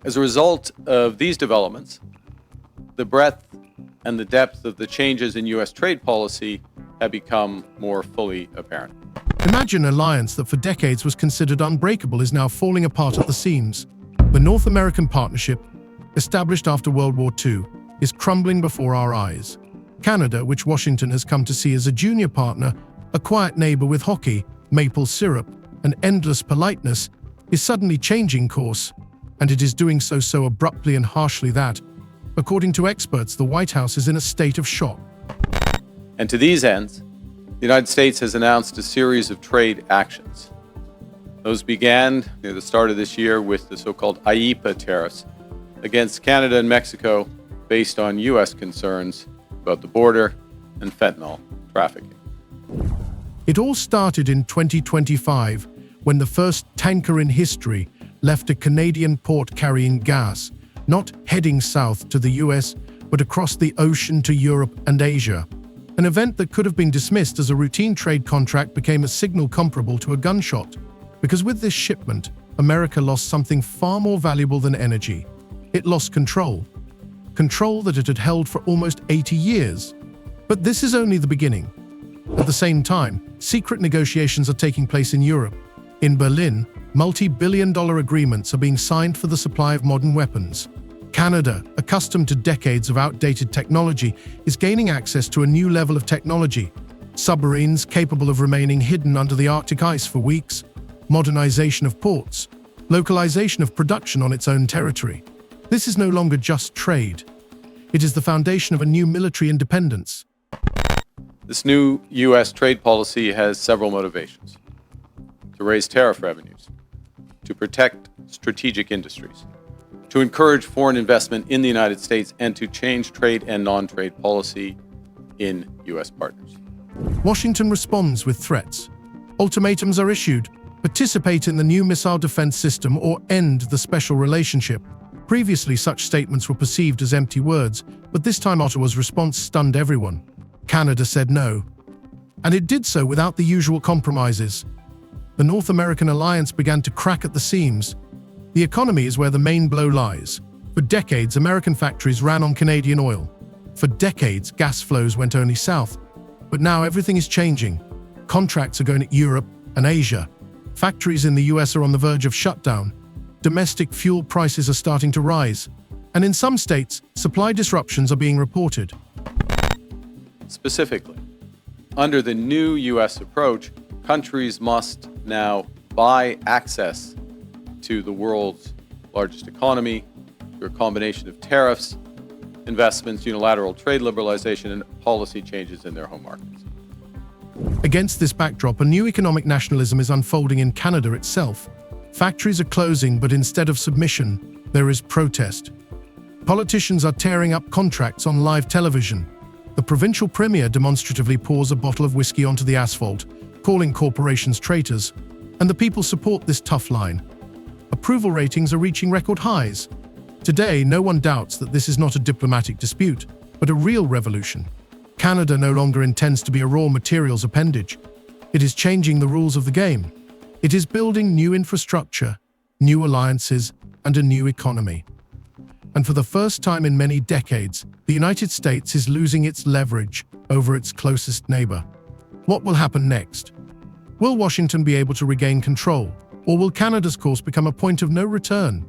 As a result of these developments, the breadth and the depth of the changes in U.S. trade policy have become more fully apparent. Imagine an alliance that for decades was considered unbreakable is now falling apart at the seams. The North American partnership, established after World War II, is crumbling before our eyes. Canada, which Washington has come to see as a junior partner, a quiet neighbor with hockey, maple syrup, and endless politeness, is suddenly changing course, and it is doing so abruptly and harshly that, according to experts, the White House is in a state of shock. And to these ends, the United States has announced a series of trade actions. Those began near the start of this year with the so-called IEEPA tariffs against Canada and Mexico based on U.S. concerns about the border and fentanyl trafficking. It all started in 2025 when the first tanker in history left a Canadian port carrying gas, not heading south to the US, but across the ocean to Europe and Asia. An event that could have been dismissed as a routine trade contract became a signal comparable to a gunshot. Because with this shipment, America lost something far more valuable than energy. It lost control. Control that it had held for almost 80 years. But this is only the beginning. At the same time, secret negotiations are taking place in Europe. In Berlin, multi-billion-dollar agreements are being signed for the supply of modern weapons. Canada, accustomed to decades of outdated technology, is gaining access to a new level of technology. Submarines capable of remaining hidden under the Arctic ice for weeks, modernization of ports, localization of production on its own territory. This is no longer just trade. It is the foundation of a new military independence. This new U.S. trade policy has several motivations: to raise tariff revenues, to protect strategic industries, to encourage foreign investment in the United States, and to change trade and non-trade policy in U.S. partners. Washington responds with threats. Ultimatums are issued: participate in the new missile defense system or end the special relationship. Previously, such statements were perceived as empty words, but this time Ottawa's response stunned everyone. Canada said no, and it did so without the usual compromises. The North American alliance began to crack at the seams. The economy is where the main blow lies. For decades, American factories ran on Canadian oil. For decades, gas flows went only south. But now everything is changing. Contracts are going to Europe and Asia. Factories in the US are on the verge of shutdown. Domestic fuel prices are starting to rise. And in some states, supply disruptions are being reported. Specifically, under the new U.S. approach, countries must now buy access to the world's largest economy through a combination of tariffs, investments, unilateral trade liberalization, and policy changes in their home markets. Against this backdrop, a new economic nationalism is unfolding in Canada itself. Factories are closing, but instead of submission, there is protest. Politicians are tearing up contracts on live television. The provincial premier demonstratively pours a bottle of whiskey onto the asphalt, calling corporations traitors, and the people support this tough line. Approval ratings are reaching record highs. Today, no one doubts that this is not a diplomatic dispute, but a real revolution. Canada no longer intends to be a raw materials appendage. It is changing the rules of the game. It is building new infrastructure, new alliances, and a new economy. And for the first time in many decades, the United States is losing its leverage over its closest neighbor. What will happen next? Will Washington be able to regain control, or will Canada's course become a point of no return?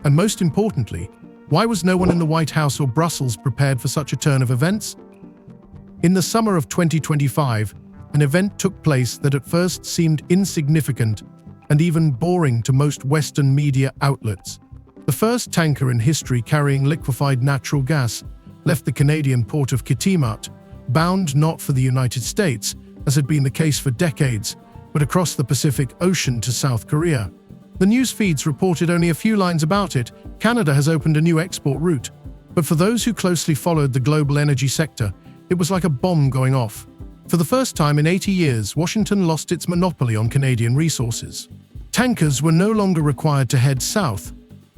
And most importantly, why was no one in the White House or Brussels prepared for such a turn of events? In the summer of 2025, an event took place that at first seemed insignificant and even boring to most Western media outlets. The first tanker in history carrying liquefied natural gas left the Canadian port of Kitimat, bound not for the United States, as had been the case for decades, but across the Pacific Ocean to South Korea. The news feeds reported only a few lines about it. Canada has opened a new export route. But for those who closely followed the global energy sector, it was like a bomb going off. For the first time in 80 years, Washington lost its monopoly on Canadian resources. Tankers were no longer required to head south.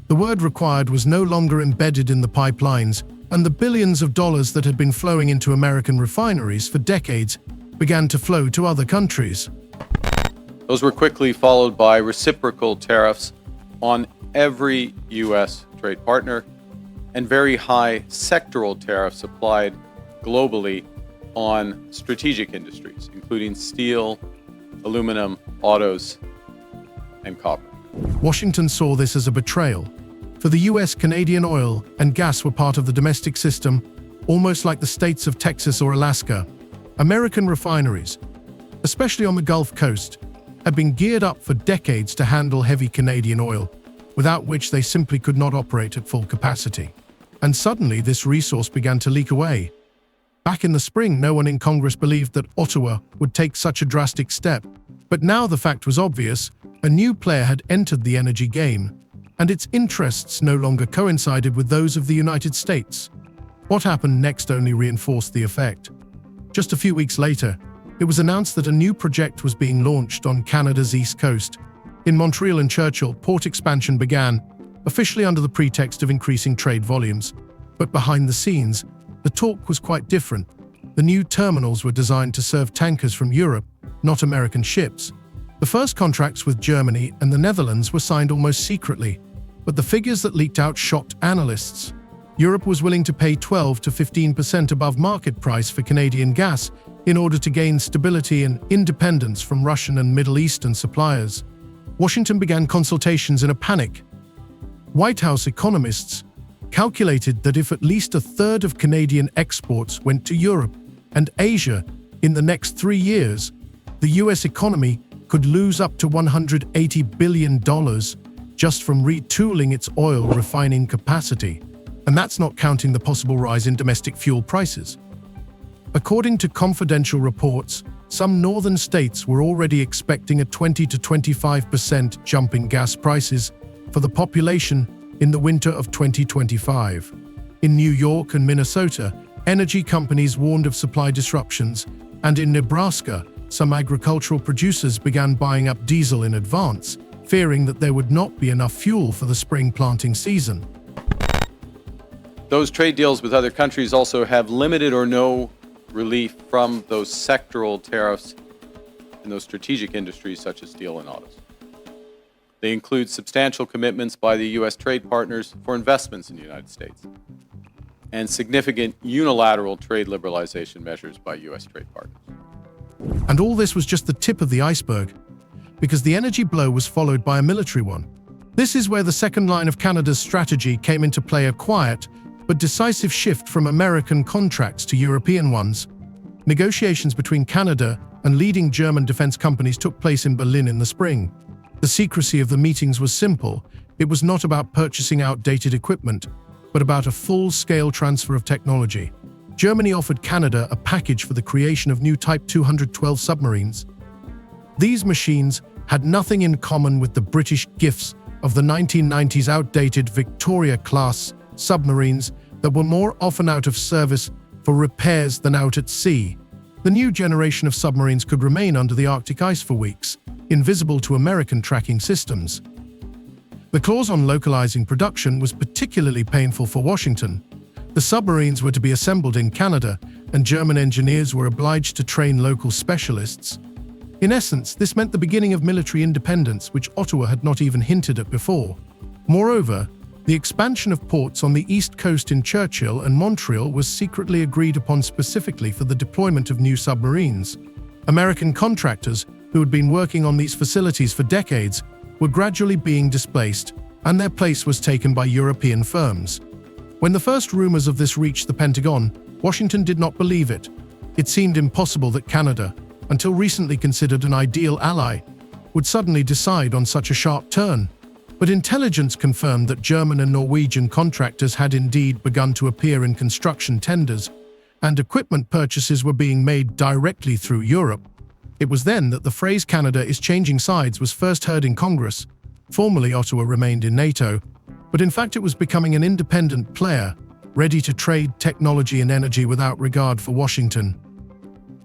The word required was no longer embedded in the pipelines, and the billions of dollars that had been flowing into American refineries for decades began to flow to other countries. Those were quickly followed by reciprocal tariffs on every U.S. trade partner, and very high sectoral tariffs applied globally on strategic industries, including steel, aluminum, autos, and copper. Washington saw this as a betrayal. For the US, Canadian oil and gas were part of the domestic system, almost like the states of Texas or Alaska. American refineries, especially on the Gulf Coast, had been geared up for decades to handle heavy Canadian oil, without which they simply could not operate at full capacity. And suddenly, this resource began to leak away. Back in the spring, no one in Congress believed that Ottawa would take such a drastic step. But now the fact was obvious: a new player had entered the energy game, and its interests no longer coincided with those of the United States. What happened next only reinforced the effect. Just a few weeks later, it was announced that a new project was being launched on Canada's east coast. In Montreal and Churchill, port expansion began, officially under the pretext of increasing trade volumes. But behind the scenes, the talk was quite different. The new terminals were designed to serve tankers from Europe, not American ships. The first contracts with Germany and the Netherlands were signed almost secretly, but the figures that leaked out shocked analysts. Europe was willing to pay 12 to 15% above market price for Canadian gas in order to gain stability and independence from Russian and Middle Eastern suppliers. Washington began consultations in a panic. White House economists calculated that if at least a third of Canadian exports went to Europe and Asia in the next 3 years, the US economy could lose up to $180 billion just from retooling its oil refining capacity. And that's not counting the possible rise in domestic fuel prices. According to confidential reports, some northern states were already expecting a 20 to 25% jump in gas prices for the population in the winter of 2025. In New York and Minnesota, energy companies warned of supply disruptions, and in Nebraska, some agricultural producers began buying up diesel in advance, fearing that there would not be enough fuel for the spring planting season. Those trade deals with other countries also have limited or no relief from those sectoral tariffs in those strategic industries such as steel and autos. They include substantial commitments by the U.S. trade partners for investments in the United States and significant unilateral trade liberalization measures by U.S. trade partners. And all this was just the tip of the iceberg, because the energy blow was followed by a military one. This is where the second line of Canada's strategy came into play, a quiet but decisive shift from American contracts to European ones. Negotiations between Canada and leading German defense companies took place in Berlin in the spring. The secrecy of the meetings was simple. It was not about purchasing outdated equipment, but about a full-scale transfer of technology. Germany offered Canada a package for the creation of new Type 212 submarines. These machines had nothing in common with the British gifts of the 1990s outdated Victoria-class submarines that were more often out of service for repairs than out at sea. The new generation of submarines could remain under the Arctic ice for weeks, invisible to American tracking systems. The clause on localizing production was particularly painful for Washington. The submarines were to be assembled in Canada, and German engineers were obliged to train local specialists. In essence, this meant the beginning of military independence, which Ottawa had not even hinted at before. Moreover, the expansion of ports on the east coast in Churchill and Montreal was secretly agreed upon specifically for the deployment of new submarines. American contractors, who had been working on these facilities for decades, were gradually being displaced, and their place was taken by European firms. When the first rumors of this reached the Pentagon, Washington did not believe it. It seemed impossible that Canada, until recently considered an ideal ally, would suddenly decide on such a sharp turn. But intelligence confirmed that German and Norwegian contractors had indeed begun to appear in construction tenders, and equipment purchases were being made directly through Europe. It was then that the phrase "Canada is changing sides" was first heard in Congress. Formerly, Ottawa remained in NATO, but in fact it was becoming an independent player, ready to trade technology and energy without regard for Washington.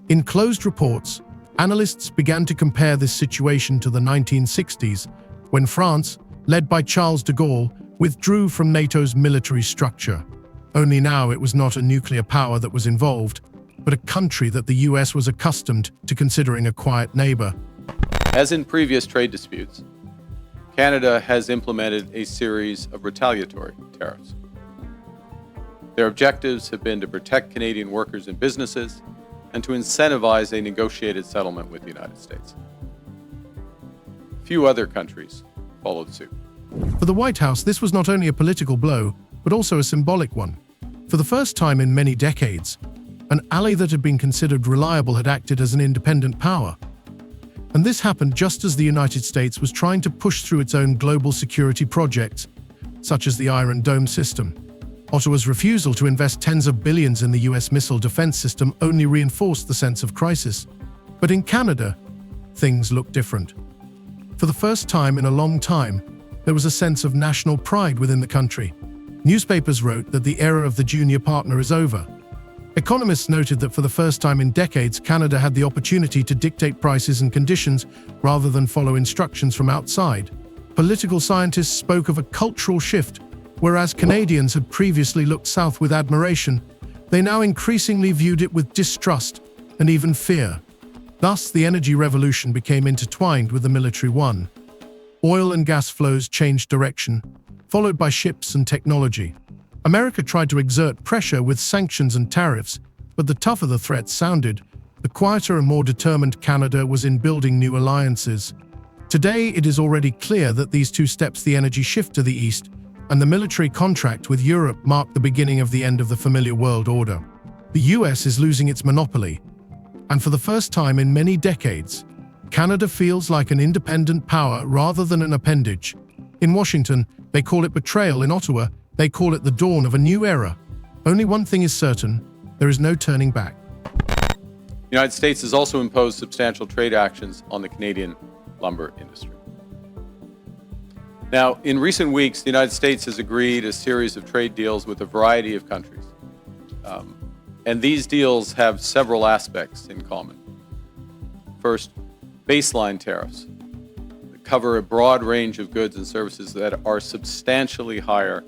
In closed reports, analysts began to compare this situation to the 1960s, when France, led by Charles de Gaulle, withdrew from NATO's military structure. Only now it was not a nuclear power that was involved, but a country that the US was accustomed to considering a quiet neighbor. As in previous trade disputes, Canada has implemented a series of retaliatory tariffs. Their objectives have been to protect Canadian workers and businesses and to incentivize a negotiated settlement with the United States. Few other countries followed suit. For the White House, this was not only a political blow, but also a symbolic one. For the first time in many decades, an ally that had been considered reliable had acted as an independent power. And this happened just as the United States was trying to push through its own global security projects, such as the Iron Dome system. Ottawa's refusal to invest tens of billions in the US missile defense system only reinforced the sense of crisis. But in Canada, things looked different. For the first time in a long time, there was a sense of national pride within the country. Newspapers wrote that the era of the junior partner is over. Economists noted that for the first time in decades, Canada had the opportunity to dictate prices and conditions rather than follow instructions from outside. Political scientists spoke of a cultural shift. Whereas Canadians had previously looked south with admiration, they now increasingly viewed it with distrust and even fear. Thus, the energy revolution became intertwined with the military one. Oil and gas flows changed direction, followed by ships and technology. America tried to exert pressure with sanctions and tariffs, but the tougher the threats sounded, the quieter and more determined Canada was in building new alliances. Today, it is already clear that these two steps, the energy shift to the east and the military contract with Europe, marked the beginning of the end of the familiar world order. The US is losing its monopoly, and for the first time in many decades, Canada feels like an independent power rather than an appendage. In Washington, they call it betrayal. In Ottawa, they call it the dawn of a new era. Only one thing is certain: there is no turning back. The United States has also imposed substantial trade actions on the Canadian lumber industry. Now, in recent weeks, the United States has agreed a series of trade deals with a variety of countries. And these deals have several aspects in common. First, baseline tariffs that cover a broad range of goods and services that are substantially higher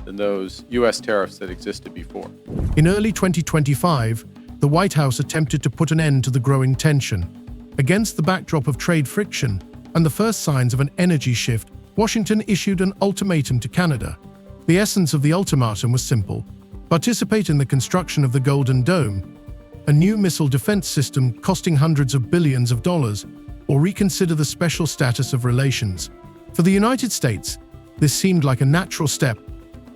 than those U.S. tariffs that existed before. In early 2025, the White House attempted to put an end to the growing tension. Against the backdrop of trade friction and the first signs of an energy shift, Washington issued an ultimatum to Canada. The essence of the ultimatum was simple: participate in the construction of the Golden Dome, a new missile defense system costing hundreds of billions of dollars, or reconsider the special status of relations. For the United States, this seemed like a natural step.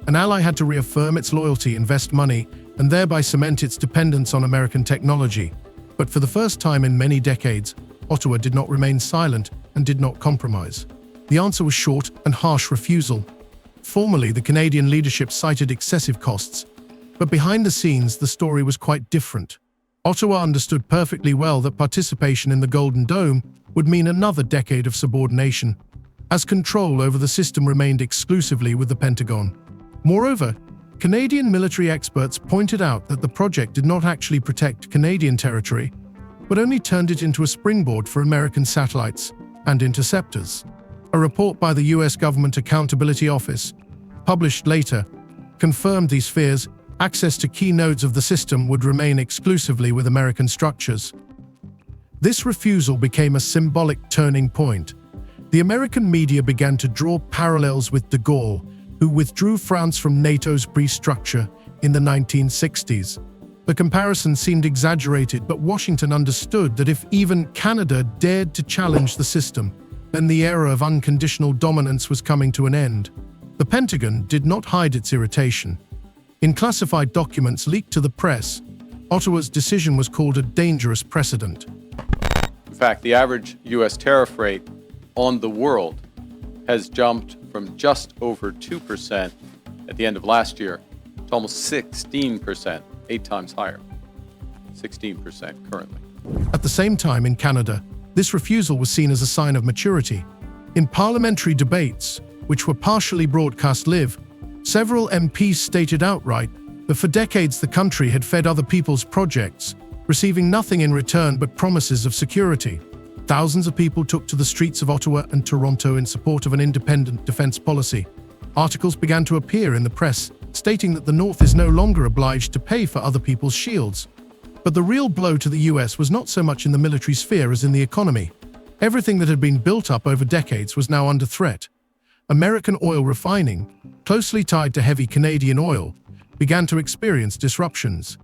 An ally had to reaffirm its loyalty, invest money, and thereby cement its dependence on American technology. But for the first time in many decades, Ottawa did not remain silent and did not compromise. The answer was short and harsh: refusal. Formally, the Canadian leadership cited excessive costs, but behind the scenes, the story was quite different. Ottawa understood perfectly well that participation in the Golden Dome would mean another decade of subordination, as control over the system remained exclusively with the Pentagon. Moreover, Canadian military experts pointed out that the project did not actually protect Canadian territory, but only turned it into a springboard for American satellites and interceptors. A report by the US Government Accountability Office, published later, confirmed these fears. Access to key nodes of the system would remain exclusively with American structures. This refusal became a symbolic turning point. The American media began to draw parallels with de Gaulle, who withdrew France from NATO's pre-structure in the 1960s. The comparison seemed exaggerated, but Washington understood that if even Canada dared to challenge the system, then the era of unconditional dominance was coming to an end. The Pentagon did not hide its irritation. In classified documents leaked to the press, Ottawa's decision was called a dangerous precedent. In fact, the average U.S. tariff rate on the world has jumped from just over 2% at the end of last year to almost 16%, 8 times higher. 16% currently. At the same time, in Canada, this refusal was seen as a sign of maturity. In parliamentary debates, which were partially broadcast live, several MPs stated outright that for decades the country had fed other people's projects, receiving nothing in return but promises of security. Thousands of people took to the streets of Ottawa and Toronto in support of an independent defense policy. Articles began to appear in the press stating that the North is no longer obliged to pay for other people's shields. But the real blow to the US was not so much in the military sphere as in the economy. Everything that had been built up over decades was now under threat. American oil refining, closely tied to heavy Canadian oil, began to experience disruptions.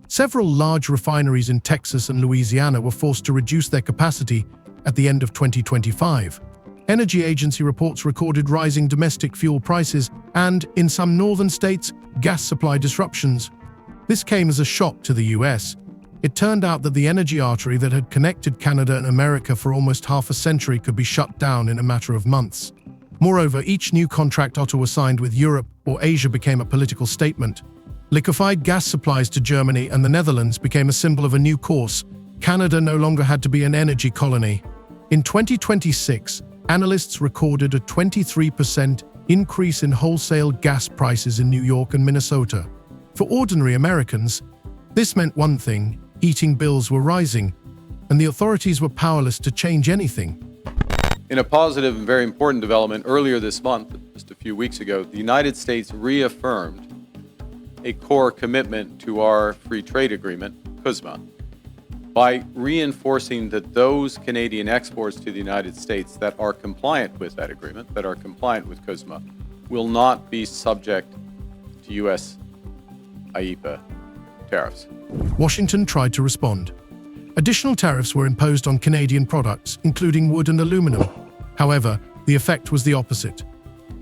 Several large refineries in Texas and Louisiana were forced to reduce their capacity at the end of 2025. Energy agency reports recorded rising domestic fuel prices and, in some northern states, gas supply disruptions. This came as a shock to the US. It turned out that the energy artery that had connected Canada and America for almost half a century could be shut down in a matter of months. Moreover, each new contract Ottawa signed with Europe or Asia became a political statement. Liquefied gas supplies to Germany and the Netherlands became a symbol of a new course. Canada no longer had to be an energy colony. In 2026, analysts recorded a 23% increase in wholesale gas prices in New York and Minnesota. For ordinary Americans, this meant one thing: heating bills were rising, and the authorities were powerless to change anything. In a positive and very important development earlier this month, just a few weeks ago, the United States reaffirmed a core commitment to our free trade agreement, CUSMA, by reinforcing that those Canadian exports to the United States that are compliant with that agreement, that are compliant with CUSMA, will not be subject to U.S. IEEPA tariffs. Washington tried to respond. Additional tariffs were imposed on Canadian products, including wood and aluminum. However, the effect was the opposite.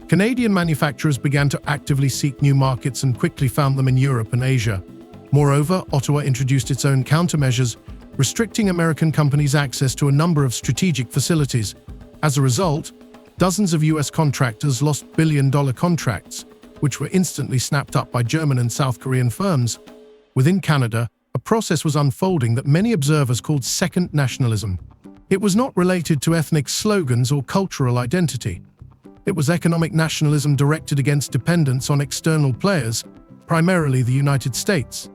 Canadian manufacturers began to actively seek new markets and quickly found them in Europe and Asia. Moreover, Ottawa introduced its own countermeasures, restricting American companies' access to a number of strategic facilities. As a result, dozens of U.S. contractors lost billion-dollar contracts, which were instantly snapped up by German and South Korean firms. Within Canada, a process was unfolding that many observers called second nationalism. It was not related to ethnic slogans or cultural identity. It was economic nationalism directed against dependence on external players, primarily the United States.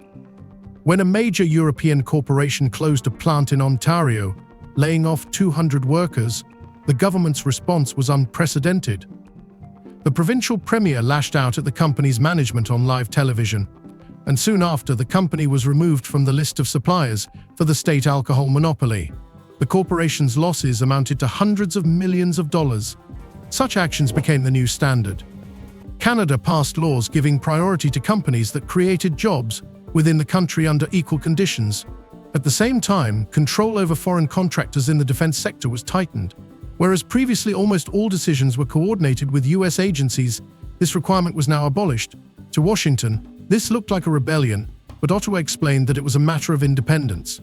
When a major European corporation closed a plant in Ontario, laying off 200 workers, the government's response was unprecedented. The provincial premier lashed out at the company's management on live television, and soon after, the company was removed from the list of suppliers for the state alcohol monopoly. The corporation's losses amounted to hundreds of millions of dollars. Such actions became the new standard. Canada passed laws giving priority to companies that created jobs within the country under equal conditions. At the same time, control over foreign contractors in the defense sector was tightened. Whereas previously almost all decisions were coordinated with U.S. agencies, this requirement was now abolished. To Washington, this looked like a rebellion, but Ottawa explained that it was a matter of independence.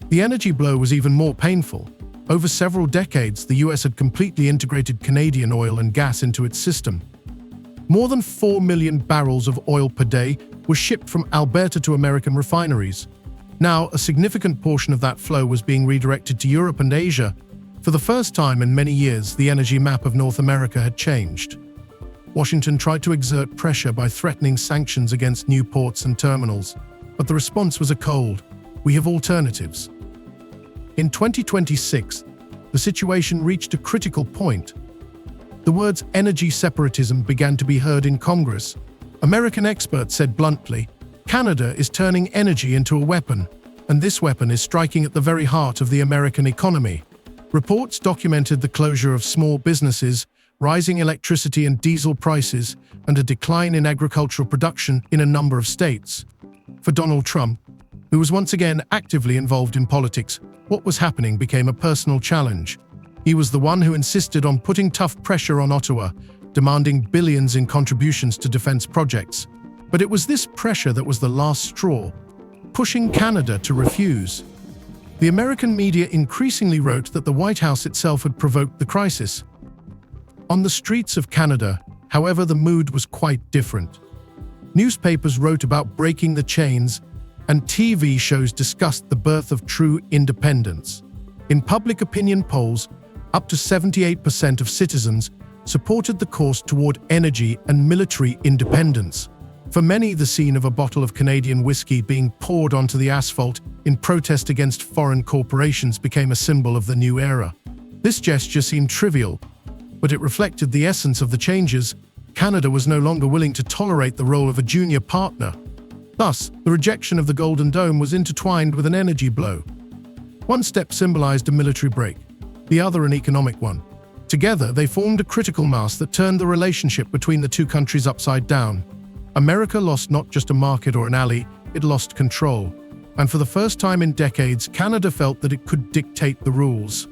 The energy blow was even more painful. Over several decades, the U.S. had completely integrated Canadian oil and gas into its system. More than 4 million barrels of oil per day were shipped from Alberta to American refineries. Now, a significant portion of that flow was being redirected to Europe and Asia. For the first time in many years, the energy map of North America had changed. Washington tried to exert pressure by threatening sanctions against new ports and terminals, but the response was a cold, "We have alternatives." In 2026, the situation reached a critical point. The words energy separatism began to be heard in Congress. American experts said bluntly, Canada is turning energy into a weapon, and this weapon is striking at the very heart of the American economy. Reports documented the closure of small businesses, rising electricity and diesel prices, and a decline in agricultural production in a number of states. For Donald Trump, who was once again actively involved in politics, what was happening became a personal challenge. He was the one who insisted on putting tough pressure on Ottawa, demanding billions in contributions to defense projects. But it was this pressure that was the last straw, pushing Canada to refuse. The American media increasingly wrote that the White House itself had provoked the crisis. On the streets of Canada, however, the mood was quite different. Newspapers wrote about breaking the chains, and TV shows discussed the birth of true independence. In public opinion polls, up to 78% of citizens supported the course toward energy and military independence. For many, the scene of a bottle of Canadian whiskey being poured onto the asphalt in protest against foreign corporations became a symbol of the new era. This gesture seemed trivial, but it reflected the essence of the changes. Canada was no longer willing to tolerate the role of a junior partner. Thus, the rejection of the Golden Dome was intertwined with an energy blow. One step symbolized a military break. the other an economic one. Together, they formed a critical mass that turned the relationship between the two countries upside down. America lost not just a market or an ally, it lost control. And for the first time in decades, Canada felt that it could dictate the rules.